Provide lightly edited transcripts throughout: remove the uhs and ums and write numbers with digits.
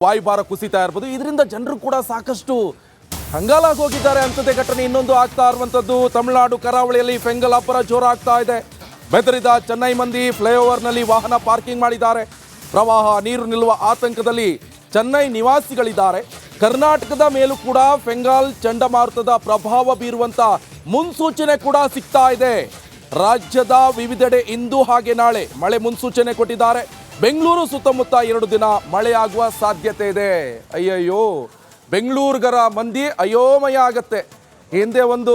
ವಾಯುಭಾರ ಕುಸಿತಾ ಇರಬಹುದು. ಇದರಿಂದ ಜನರು ಕೂಡ ಸಾಕಷ್ಟು ಕಂಗಾಲಾಗಿ ಹೋಗಿದ್ದಾರೆ ಅಂತದೇ ಘಟನೆ ಇನ್ನೊಂದು ಆಗ್ತಾ ಇರುವಂತದ್ದು. ತಮಿಳುನಾಡು ಕರಾವಳಿಯಲ್ಲಿ ಫೆಂಗಲ್ ಅಬ್ಬರ ಜೋರಾಗ್ತಾ ಇದೆ. ಬೆದರಿದ ಚೆನ್ನೈ ಮಂದಿ ಫ್ಲೈಓವರ್ನಲ್ಲಿ ವಾಹನ ಪಾರ್ಕಿಂಗ್ ಮಾಡಿದ್ದಾರೆ. ಪ್ರವಾಹ ನೀರು ನಿಲ್ಲುವ ಆತಂಕದಲ್ಲಿ ಚೆನ್ನೈ ನಿವಾಸಿಗಳಿದ್ದಾರೆ. ಕರ್ನಾಟಕದ ಮೇಲೂ ಕೂಡ ಫೆಂಗಾಲ್ ಚಂಡಮಾರುತದ ಪ್ರಭಾವ ಬೀರುವಂತ ಮುನ್ಸೂಚನೆ ಕೂಡ ಸಿಗ್ತಾ ಇದೆ. ರಾಜ್ಯದ ವಿವಿಧೆಡೆ ಇಂದು ಹಾಗೆ ನಾಳೆ ಮಳೆ ಮುನ್ಸೂಚನೆ ಕೊಟ್ಟಿದ್ದಾರೆ. ಬೆಂಗಳೂರು ಸುತ್ತಮುತ್ತ 2 ದಿನ ಮಳೆಯಾಗುವ ಸಾಧ್ಯತೆ ಇದೆ. ಅಯ್ಯಯ್ಯೋ, ಬೆಂಗಳೂರುಗರ ಮಂದಿ ಅಯೋಮಯ ಆಗತ್ತೆ. ಹಿಂದೆ ಒಂದು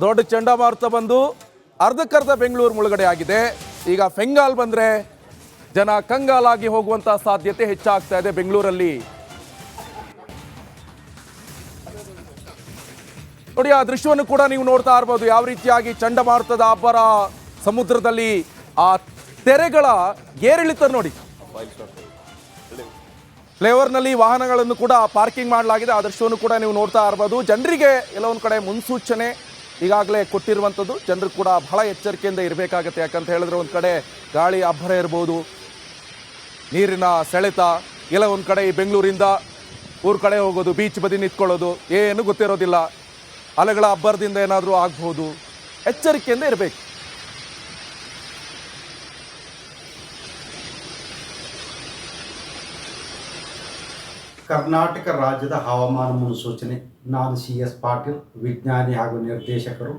ದೊಡ್ಡ ಚಂಡಮಾರುತ ಬಂದು ಅರ್ಧಕ್ಕರ್ಧ ಬೆಂಗಳೂರು ಮುಳುಗಡೆ ಆಗಿದೆ. ಈಗ ಫೆಂಗಾಲ್ ಬಂದರೆ ಜನ ಕಂಗಾಲಾಗಿ ಹೋಗುವಂಥ ಸಾಧ್ಯತೆ ಹೆಚ್ಚಾಗ್ತಾ ಇದೆ ಬೆಂಗಳೂರಲ್ಲಿ. ನೋಡಿ, ಆ ದೃಶ್ಯವನ್ನು ಕೂಡ ನೀವು ನೋಡ್ತಾ ಇರ್ಬೋದು. ಯಾವ ರೀತಿಯಾಗಿ ಚಂಡಮಾರುತದ ಅಬ್ಬರ ಸಮುದ್ರದಲ್ಲಿ ಆ ತೆರೆಗಳ ಏರಿಳಿತ ನೋಡಿ. ಫ್ಲೈಓವರ್ನಲ್ಲಿ ವಾಹನಗಳನ್ನು ಕೂಡ ಪಾರ್ಕಿಂಗ್ ಮಾಡಲಾಗಿದೆ. ಆ ದೃಶ್ಯವನ್ನು ಕೂಡ ನೀವು ನೋಡ್ತಾ ಇರ್ಬೋದು. ಜನರಿಗೆ ಎಲ್ಲೊಂದು ಕಡೆ ಮುನ್ಸೂಚನೆ ಈಗಾಗಲೇ ಕೊಟ್ಟಿರುವಂಥದ್ದು. ಜನರು ಕೂಡ ಬಹಳ ಎಚ್ಚರಿಕೆಯಿಂದ ಇರಬೇಕಾಗತ್ತೆ. ಯಾಕಂತ ಹೇಳಿದ್ರೆ ಒಂದು ಕಡೆ ಗಾಳಿ ಅಬ್ಬರ ಇರ್ಬೋದು, ನೀರಿನ ಸೆಳೆತ. ಎಲ್ಲ ಒಂದು ಕಡೆ ಈ ಬೆಂಗಳೂರಿಂದ ಊರ ಕಡೆ ಹೋಗೋದು, ಬೀಚ್ ಬದಿ ನಿಂತ್ಕೊಳ್ಳೋದು, ಏನು ಗೊತ್ತಿರೋದಿಲ್ಲ. ಅಲೆಗಳ ಅಬ್ಬರದಿಂದ ಏನಾದರೂ ಆಗ್ಬೋದು. ಎಚ್ಚರಿಕೆಯಿಂದ ಇರಬೇಕು. ಕರ್ನಾಟಕ ರಾಜ್ಯದ ಹವಾಮಾನ ಮುನ್ಸೂಚನೆ. ನಾನು CS ಪಾಟೀಲ್, ವಿಜ್ಞಾನಿ ಹಾಗೂ ನಿರ್ದೇಶಕರು,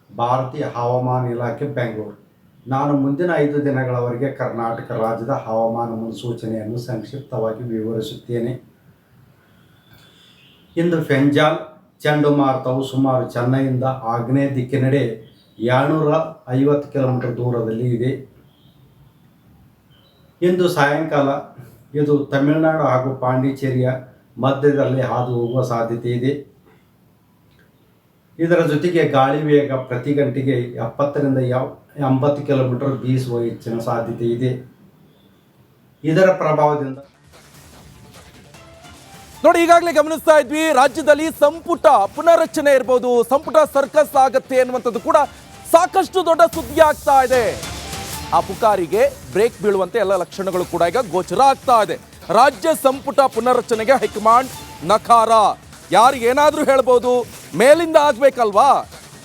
ಭಾರತೀಯ ಹವಾಮಾನ ಇಲಾಖೆ, ಬೆಂಗಳೂರು. ನಾನು ಮುಂದಿನ 5 ದಿನಗಳವರೆಗೆ ಕರ್ನಾಟಕ ರಾಜ್ಯದ ಹವಾಮಾನ ಮುನ್ಸೂಚನೆಯನ್ನು ಸಂಕ್ಷಿಪ್ತವಾಗಿ ವಿವರಿಸುತ್ತೇನೆ. ಇಂದು ಫೆಂಗಾಲ್ ಚಂಡಮಾರುತವು ಸುಮಾರು ಚೆನ್ನೈಯಿಂದ ಆಗ್ನೇಯ ದಿಕ್ಕಿನೆಡೆ 250 ಕಿಲೋಮೀಟರ್ ದೂರದಲ್ಲಿ ಇದೆ. ಇಂದು ಸಾಯಂಕಾಲ ಇದು ತಮಿಳುನಾಡು ಹಾಗೂ ಪಾಂಡಿಚೇರಿಯ ಮಧ್ಯದಲ್ಲಿ ಹಾದು ಹೋಗುವ ಸಾಧ್ಯತೆ ಇದೆ. ಇದರ ಜೊತೆಗೆ ಗಾಳಿ ವೇಗ ಪ್ರತಿ ಗಂಟೆಗೆ 70ರಿಂದ 80 ಕಿಲೋಮೀಟರ್ ಬೀಸುವ ಹೆಚ್ಚಿನ ಸಾಧ್ಯತೆ ಇದೆ. ಇದರ ಪ್ರಭಾವದಿಂದ ನೋಡಿ, ಈಗಾಗಲೇ ಗಮನಿಸ್ತಾ ಇದ್ವಿ, ರಾಜ್ಯದಲ್ಲಿ ಸಂಪುಟ ಪುನರ್ರಚನೆ ಇರ್ಬೋದು, ಸಂಪುಟ ಸರ್ಕಸ್ ಆಗತ್ತೆ ಅನ್ನುವಂಥದ್ದು ಕೂಡ ಸಾಕಷ್ಟು ದೊಡ್ಡ ಸುದ್ದಿ ಆಗ್ತಾ ಇದೆ. ಆ ಪುಕಾರಿಗೆ ಬ್ರೇಕ್ ಬೀಳುವಂತೆ ಎಲ್ಲ ಲಕ್ಷಣಗಳು ಕೂಡ ಈಗ ಗೋಚರ ಆಗ್ತಾ ಇದೆ. ರಾಜ್ಯ ಸಂಪುಟ ಪುನರ್ರಚನೆಗೆ ಹೈಕಮಾಂಡ್ ನಕಾರ. ಯಾರಿಗೇನಾದ್ರೂ ಹೇಳ್ಬೋದು, ಮೇಲಿಂದ ಆಗ್ಬೇಕಲ್ವಾ,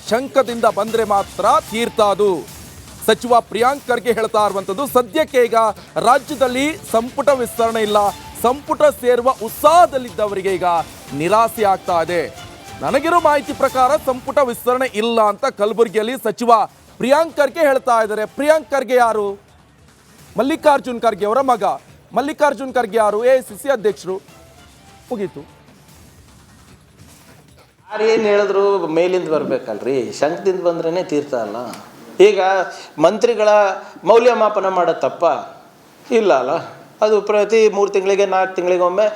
ಶಂಕದಿಂದ ಬಂದ್ರೆ ಮಾತ್ರ ತೀರ್ಥ ಅದು. ಸಚಿವ ಪ್ರಿಯಾಂಕ್ ಖರ್ಗೆ ಹೇಳ್ತಾ ಇರುವಂಥದ್ದು, ಸದ್ಯಕ್ಕೆ ಈಗ ರಾಜ್ಯದಲ್ಲಿ ಸಂಪುಟ ವಿಸ್ತರಣೆ ಇಲ್ಲ. ಸಂಪುಟ ಸೇರುವ ಉತ್ಸಾಹದಲ್ಲಿದ್ದವರಿಗೆ ಈಗ ನಿರಾಸೆ ಆಗ್ತಾ ಇದೆ. ನನಗಿರೋ ಮಾಹಿತಿ ಪ್ರಕಾರ ಸಂಪುಟ ವಿಸ್ತರಣೆ ಇಲ್ಲ ಅಂತ ಕಲಬುರಗಿಯಲ್ಲಿ ಸಚಿವ ಪ್ರಿಯಾಂಕ್ ಖರ್ಗೆ ಹೇಳ್ತಾ ಇದ್ದಾರೆ. ಪ್ರಿಯಾಂಕ್ ಖರ್ಗೆ ಯಾರು? ಮಲ್ಲಿಕಾರ್ಜುನ್ ಖರ್ಗೆ ಅವರ ಮಗ. ಮಲ್ಲಿಕಾರ್ಜುನ್ ಖರ್ಗೆ ಯಾರು? AICC ಅಧ್ಯಕ್ಷರು. ಮುಗೀತು. ಯಾರೇನು ಹೇಳಿದ್ರು ಮೇಲಿಂದ ಬರ್ಬೇಕಲ್ರಿ, ಶಂಕದಿಂದ ಬಂದ್ರೇ ತೀರ್ಥ ಅಲ್ಲ. ಈಗ ಮಂತ್ರಿಗಳ ಮೌಲ್ಯಮಾಪನ ಮಾಡೋ ತಪ್ಪ ಇಲ್ಲ ಅಲ್ಲ. ಅದು ಪ್ರತಿ 3 ತಿಂಗಳಿಗೆ 4 ತಿಂಗಳಿಗೊಮ್ಮೆ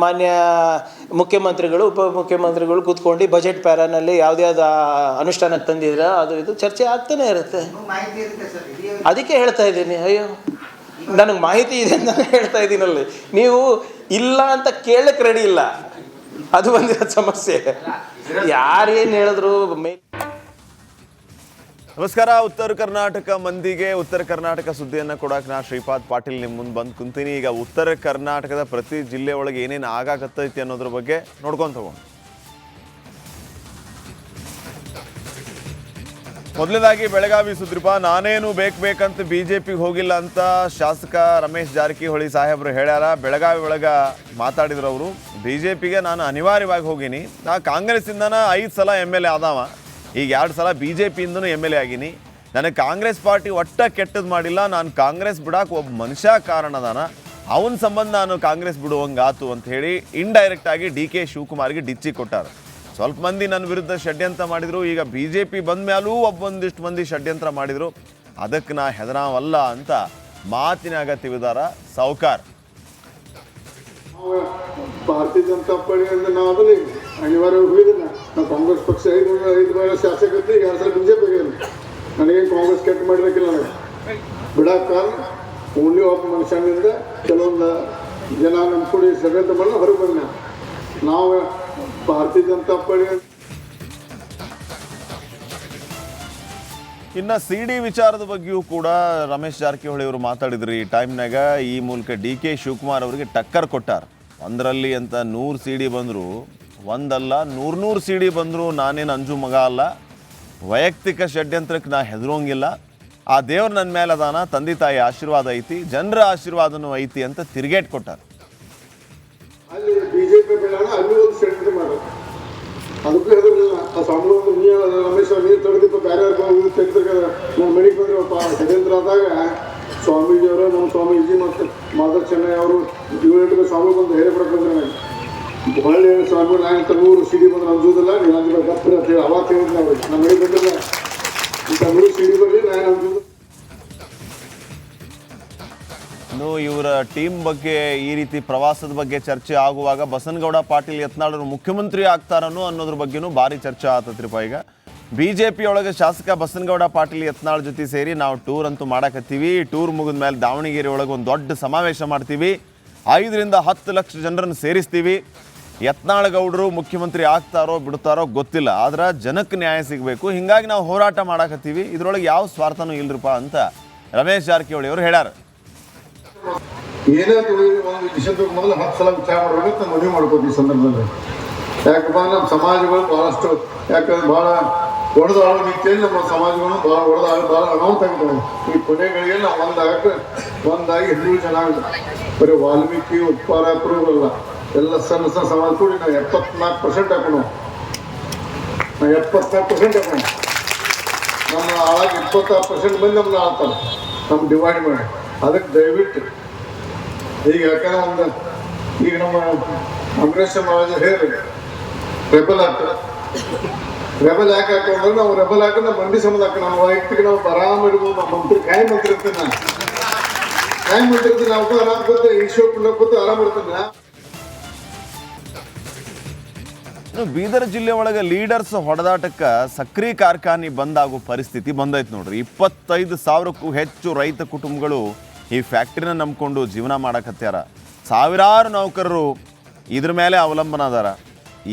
ಮಾನ್ಯ ಮುಖ್ಯಮಂತ್ರಿಗಳು ಉಪಮುಖ್ಯಮಂತ್ರಿಗಳು ಕೂತ್ಕೊಂಡು ಬಜೆಟ್ ಪ್ಯಾರಾನಲ್ಲಿ ಯಾವುದ್ಯಾವ್ದು ಅನುಷ್ಠಾನಕ್ಕೆ ತಂದಿದ್ರೆ ಅದು ಇದು ಚರ್ಚೆ ಆಗ್ತಾನೆ ಇರುತ್ತೆ. ಅದಕ್ಕೆ ಹೇಳ್ತಾ ಇದ್ದೀನಿ. ಅಯ್ಯೋ, ನನಗೆ ಮಾಹಿತಿ ಇದೆ ಅಂತ ಹೇಳ್ತಾ ಇದ್ದೀನಲ್ಲಿ. ನೀವು ಇಲ್ಲ ಅಂತ ಕೇಳಕ್ಕೆ ರೆಡಿ ಇಲ್ಲ, ಅದು ಬಂದಿರೋ ಸಮಸ್ಯೆ. ಯಾರೇನು ಹೇಳಿದ್ರು ನಮಸ್ಕಾರ. ಉತ್ತರ ಕರ್ನಾಟಕ ಮಂದಿಗೆ ಉತ್ತರ ಕರ್ನಾಟಕ ಸುದ್ದಿಯನ್ನು ಕೊಡೋಕೆ ನಾ ಶ್ರೀಪಾದ್ ಪಾಟೀಲ್ ನಿಮ್ಮ ಮುಂದೆ ಬಂದು ಕುಂತೀನಿ. ಈಗ ಉತ್ತರ ಕರ್ನಾಟಕದ ಪ್ರತಿ ಜಿಲ್ಲೆ ಒಳಗೆ ಏನೇನು ಆಗಾಕತ್ತೈತಿ ಅನ್ನೋದ್ರ ಬಗ್ಗೆ ನೋಡ್ಕೊಂಡು ತಗೊಂಡು ಮೊದಲನೇದಾಗಿ ಬೆಳಗಾವಿ ಸುದ್ದಿಪ್ಪ. ನಾನೇನು ಬೇಕಂತ BJPಗೆ ಹೋಗಿಲ್ಲ ಅಂತ ಶಾಸಕ ರಮೇಶ್ ಜಾರಕಿಹೊಳಿ ಸಾಹೇಬರು ಹೇಳ್ಯಾರ. ಬೆಳಗಾವಿ ಒಳಗೆ ಮಾತಾಡಿದ್ರು ಅವರು. BJPಗೆ ನಾನು ಅನಿವಾರ್ಯವಾಗಿ ಹೋಗೀನಿ. ನಾ ಕಾಂಗ್ರೆಸ್ಸಿಂದನ 5 ಸಲ MLA ಆದವ. ಈಗ 2 ಸಲ BJPಯಿಂದನೂ MLA ಆಗೀನಿ. ನನಗೆ ಕಾಂಗ್ರೆಸ್ ಪಾರ್ಟಿ ಒಟ್ಟ ಕೆಟ್ಟದ್ದು ಮಾಡಿಲ್ಲ. ನಾನು ಕಾಂಗ್ರೆಸ್ ಬಿಡಕ್ಕೆ ಒಬ್ಬ ಮನುಷ್ಯ ಕಾರಣದಾನ, ಅವನ ಸಂಬಂಧ ನಾನು ಕಾಂಗ್ರೆಸ್ ಬಿಡುವಂಗೆ ಆತು ಅಂತ ಹೇಳಿ ಇಂಡೈರೆಕ್ಟಾಗಿ DK ಶಿವಕುಮಾರ್ಗೆ ಡಿಚ್ಚಿ ಕೊಟ್ಟಾರ. ಸ್ವಲ್ಪ ಮಂದಿ ನನ್ನ ವಿರುದ್ಧ ಷಡ್ಯಂತ್ರ ಮಾಡಿದರು. ಈಗ BJP ಬಂದ ಮೇಲೂ ಒಂದಿಷ್ಟು ಮಂದಿ ಷಡ್ಯಂತ್ರ ಮಾಡಿದರು. ಅದಕ್ಕೆ ನಾ ಹೆದರಾವಲ್ಲ ಅಂತ ಮಾತಿನಾಗ ತಿವಿದಾರ ಸಾವ್ಕಾರ್. ಭಾರತೀಯ ಜನತಾ ಪಾರ್ಟಿಯಿಂದ ನಾವು ಅನಿವಾರ್ಯ ಹೋಗಿದ್ದೆ. ನಾವು ಕಾಂಗ್ರೆಸ್ ಪಕ್ಷ 5 ಬಾರಿ ಶಾಸಕರು, ಈಗ 2 ಸಲ BJP ಆಗಿಲ್ಲ. ನನಗೇನು ಕಾಂಗ್ರೆಸ್ ಕೆಟ್ಟ ಮಾಡಿರಕ್ಕಿಲ್ಲ. ನನಗೆ ಬಿಡಕ್ಕೆ ಕಾರಣ ಓನ್ಲಿ ಒಬ್ಬ ಮನುಷ್ಯನಿಂದ ಕೆಲವೊಂದು ಜನ ನಮ್ಮ ಕೂಡಿ ಷಡ್ಯಂತ್ರ ಮಾಡಲು ಹೊರಗೆ ಬಂದ. ನಾವು ಭಾರತೀಯ ಜನತಾ ಪಾರ್ಟಿ. ಇನ್ನು CD ವಿಚಾರದ ಬಗ್ಗೆಯೂ ಕೂಡ ರಮೇಶ್ ಜಾರಕಿಹೊಳಿ ಅವರು ಮಾತಾಡಿದ್ರು. ಈ ಟೈಮ್ನಾಗ ಈ ಮೂಲಕ DK ಶಿವಕುಮಾರ್ ಅವರಿಗೆ ಟಕ್ಕರ್ ಕೊಟ್ಟಾರ. ಒಂದರಲ್ಲಿ ಅಂತ 100 CD ಬಂದರೂ ಒಂದಲ್ಲ 100 CD ಬಂದರೂ ನಾನೇನು ಅಂಜು ಮಗ ಅಲ್ಲ. ವೈಯಕ್ತಿಕ ಷಡ್ಯಂತ್ರಕ್ಕೆ ನಾ ಹೆದರೋಂಗಿಲ್ಲ. ಆ ದೇವ್ರು ನನ್ನ ಮೇಲೆ ಅದಾನ, ತಂದೆ ತಾಯಿ ಆಶೀರ್ವಾದ ಐತಿ, ಜನರ ಆಶೀರ್ವಾದನೂ ಐತಿ ಅಂತ ತಿರುಗೇಟ್ ಕೊಟ್ಟಾರ. ಅಲ್ಲಿ ಬಿಜೆಪಿ ಬೇಡ ಅಲ್ಲಿ ಒಂದು ಷಡ್ಯಂತ್ರ ಮಾಡೋದು ಅದಕ್ಕೂ ಹೆದರ್ಲಿಲ್ಲ. ಆ ಸ್ವಾಮಿಗಳು ರಮೇಶ್ ನೀರು ತಡೆದಿಪ್ಪ ಬೇರೆ ತೆಗೆದ್ರೆ ನನ್ನ ಮನೆಗೆ ಬಂದ್ರಪ್ಪ ಷಡ್ಯಂತ್ರ ಆದಾಗ ಸ್ವಾಮೀಜಿಯವರು ನಮ್ಮ ಸ್ವಾಮೀಜಿ ಮತ್ತು ಮಾಧವ ಚೆನ್ನೈ ಅವರು 7 ಸ್ವಾಮಿ ಬಂದು ಹೇಳಿ ಕೊಡಕ್ಕೆ ಹೊಳ್ಳಿ ಸ್ವಾಮಿ ನಾನು 100 CD ಬಂದ್ರೆ ಅಂಜೋದಿಲ್ಲ, ನೀನು ಅಂದ್ರೆ ಗಪ್ಪರೆ ಅಂತ ಹೇಳಿ ಅವಾಗ ಹೇಳಿದ್ನ ಅವ್ರಿಗೆ. ನಮ್ಮ ಮನೆಗೆ ಬಂದಿಲ್ಲ ಇಂಥ 100 CD ಬರಲಿ ನಾನು ಅಂಜೋದು. ಇನ್ನು ಇವರ ಟೀಮ್ ಬಗ್ಗೆ ಈ ರೀತಿ ಪ್ರವಾಸದ ಬಗ್ಗೆ ಚರ್ಚೆ ಆಗುವಾಗ ಬಸನಗೌಡ ಪಾಟೀಲ್ ಯತ್ನಾಳರು ಮುಖ್ಯಮಂತ್ರಿ ಆಗ್ತಾರನೋ ಅನ್ನೋದ್ರ ಬಗ್ಗೆನೂ ಭಾರಿ ಚರ್ಚೆ ಆತತ್ರಿಪ್ಪ. ಈಗ BJP ಒಳಗೆ ಶಾಸಕ ಬಸನಗೌಡ ಪಾಟೀಲ್ ಯತ್ನಾಳ್ ಜೊತೆ ಸೇರಿ ನಾವು ಟೂರ್ ಅಂತೂ ಮಾಡಕತ್ತೀವಿ. ಟೂರ್ ಮುಗಿದ ಮೇಲೆ ದಾವಣಗೆರೆ ಒಳಗೆ ಒಂದು ದೊಡ್ಡ ಸಮಾವೇಶ ಮಾಡ್ತೀವಿ, 5 ರಿಂದ 10 ಲಕ್ಷ ಜನರನ್ನು ಸೇರಿಸ್ತೀವಿ. ಯತ್ನಾಳ್ ಗೌಡರು ಮುಖ್ಯಮಂತ್ರಿ ಆಗ್ತಾರೋ ಬಿಡ್ತಾರೋ ಗೊತ್ತಿಲ್ಲ, ಆದ್ರೆ ಜನಕ್ಕೆ ನ್ಯಾಯ ಸಿಗಬೇಕು, ಹಿಂಗಾಗಿ ನಾವು ಹೋರಾಟ ಮಾಡಕತ್ತೀವಿ, ಇದರೊಳಗೆ ಯಾವ ಸ್ವಾರ್ಥನೂ ಇಲ್ರಿಪ್ಪ ಅಂತ ರಮೇಶ್ ಜಾರಕಿಹೊಳಿ ಅವರು ಹೇಳ್ಯಾರ. ಏನೇ ಒಂದು ವಿಷಯದ ಮೊದಲು 10 ಸಲ ವಿಚಾರ ಮಾಡ್ಬೇಕು, ನಾವು ಮದುವೆ ಮಾಡ್ಕೋತೀವಿ ಈ ಸಂದರ್ಭದಲ್ಲಿ. ಯಾಕಪ್ಪ ನಮ್ಮ ಸಮಾಜಗಳು ಭಾಳಷ್ಟು ಯಾಕಂದ್ರೆ ಭಾಳ ಒಡೆದಾಳೋ ರೀತಿಯಲ್ಲಿ ನಮ್ಮ ಸಮಾಜಗಳು ಭಾಳ ಅನಾಹುತ ಆಗಿದ್ದಾವೆ. ಈ ಕೊನೆಗಳಿಗೆ ನಾವು ಒಂದಾಗಿ ಹಿಂದೂ ಜನಾಂಗ ಬರೀ ವಾಲ್ಮೀಕಿ ಉತ್ಪಾದಕರುಗಳಲ್ಲ, ಎಲ್ಲ ಸಣ್ಣ ಸಣ್ಣ ಸಮಾಜ ಕೂಡಿ ನಾವು 74% ಹಾಕೋಣ. ನಾವು 74% ಹಾಕೋಣ. ನಮ್ಮ ಆಳಾಗಿ 26% ಮಂದಿ ನಮ್ಮನ್ನ ಆಳ್ತಾರೆ, ನಮ್ಮ ಡಿವೈಡ್ ಮಾಡಿ. ಅದಕ್ಕೆ ದಯವಿಟ್ಟು ಈಗ ಯಾಕಂದ್ರೆ ಈಗ ನಮ್ಮ ಅಂಬರೀಷ್ ಮಹಾರಾಜ ಹೇಳಿ ರೆಬಲ್ ಆಗ್ತಾರೆ. ರೆಬಲ್ ಯಾಕೆ ಹಾಕೊಂಡ್ರೆ ನಾವು ರೆಬಲ್ ಹಾಕಿ ನಮ್ಮ ಮಂಡಿ ಸಂಬಂಧ ಹಾಕಿ ನಮ್ಮ ವೈಯಕ್ತಿಕ ನಾವು ಆರಾಮ್ ಇಡ್ಬೋದು. ನಮ್ಮ ಮಂತ್ರಿ ಕಾಯಿ ಮಂತ್ರಿ ಇರ್ತೀನಿ, ನಾನು ಕಾಯಿ ಮಂತ್ರಿ ಇರ್ತೀನಿ, ನಾವು ಆರಾಮ್ ಗೊತ್ತು, ಈಶ್ವರ ಗೊತ್ತು ಆರಾಮ್ ಇರ್ತೀನಿ. ಬೀದರ್ ಜಿಲ್ಲೆ ಒಳಗೆ ಲೀಡರ್ಸ್ ಹೊಡೆದಾಟಕ್ಕೆ ಸಕ್ರೆ ಕಾರ್ಖಾನೆ ಬಂದಾಗೋ ಪರಿಸ್ಥಿತಿ ಬಂದೈತೆ ನೋಡ್ರಿ. 25,000ಕ್ಕೂ ಹೆಚ್ಚು ರೈತ ಕುಟುಂಬಗಳು ಈ ಫ್ಯಾಕ್ಟ್ರಿನ ನಂಬ್ಕೊಂಡು ಜೀವನ ಮಾಡಕತ್ಯಾರ. ಸಾವಿರಾರು ನೌಕರರು ಇದ್ರ ಮೇಲೆ ಅವಲಂಬನ ಅದಾರ.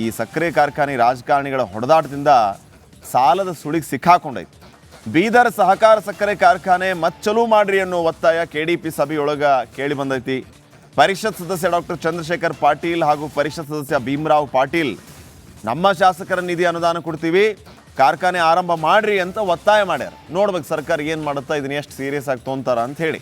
ಈ ಸಕ್ಕರೆ ಕಾರ್ಖಾನೆ ರಾಜಕಾರಣಿಗಳ ಹೊಡೆದಾಟದಿಂದ ಸಾಲದ ಸುಳಿಗೆ ಸಿಕ್ಕಾಕೊಂಡೈತಿ. ಬೀದರ್ ಸಹಕಾರ ಸಕ್ಕರೆ ಕಾರ್ಖಾನೆ ಮಚ್ಚಲೂ ಮಾಡ್ರಿ ಅನ್ನೋ ಒತ್ತಾಯ KDP ಸಭೆಯೊಳಗೆ ಕೇಳಿ ಬಂದೈತಿ. ಪರಿಷತ್ ಸದಸ್ಯ ಡಾಕ್ಟರ್ ಚಂದ್ರಶೇಖರ್ ಪಾಟೀಲ್ ಹಾಗೂ ಪರಿಷತ್ ಸದಸ್ಯ ಭೀಮರಾವ್ ಪಾಟೀಲ್ ನಮ್ಮ ಶಾಸಕರ ನಿಧಿ ಅನುದಾನ ಕೊಡ್ತೀವಿ, ಕಾರ್ಖಾನೆ ಆರಂಭ ಮಾಡ್ರಿ ಅಂತ ಒತ್ತಾಯ ಮಾಡ್ಯಾರ. ನೋಡ್ಬೇಕು ಸರ್ಕಾರ ಏನು ಮಾಡುತ್ತಾ, ಇದನ್ನ ಎಷ್ಟು ಸೀರಿಯಸ್ ಆಗಿ ತೊಗೊಂತಾರ ಅಂತ ಹೇಳಿ.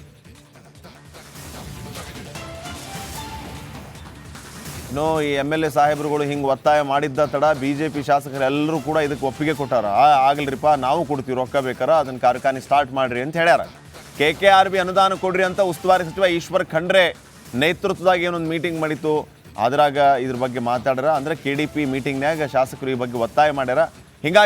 ಇನ್ನು ಈ MLA ಸಾಹೇಬರುಗಳು ಹಿಂಗೆ ಒತ್ತಾಯ ಮಾಡಿದ್ದ ತಡ BJP ಶಾಸಕರೆಲ್ಲರೂ ಕೂಡ ಇದಕ್ಕೆ ಒಪ್ಪಿಗೆ ಕೊಟ್ಟಾರ. ಆಗಲ್ರಿಪ್ಪ, ನಾವು ಕೊಡ್ತೀವಿ, ರೊಕ್ಕ ಬೇಕಾರ ಅದನ್ನ ಕಾರ್ಖಾನೆ ಸ್ಟಾರ್ಟ್ ಮಾಡ್ರಿ ಅಂತ ಹೇಳ್ಯಾರ. KKRB ಅನುದಾನ ಕೊಡ್ರಿ ಅಂತ ಉಸ್ತುವಾರಿ ಸಚಿವ ಈಶ್ವರ್ ಖಂಡ್ರೆ ನೇತೃತ್ವದಾಗ ಏನೊಂದು ಮೀಟಿಂಗ್ ಮಾಡಿತ್ತು, ಅದ್ರಾಗ ಇದ್ರ ಬಗ್ಗೆ ಮಾತಾಡ್ಯಾರ. ಅಂದ್ರೆ KDP ಮೀಟಿಂಗ್ನಾಗ ಶಾಸಕರು ಈ ಬಗ್ಗೆ ಒತ್ತಾಯ ಮಾಡ್ಯಾರ. ಹಿಂಗಾಗಿ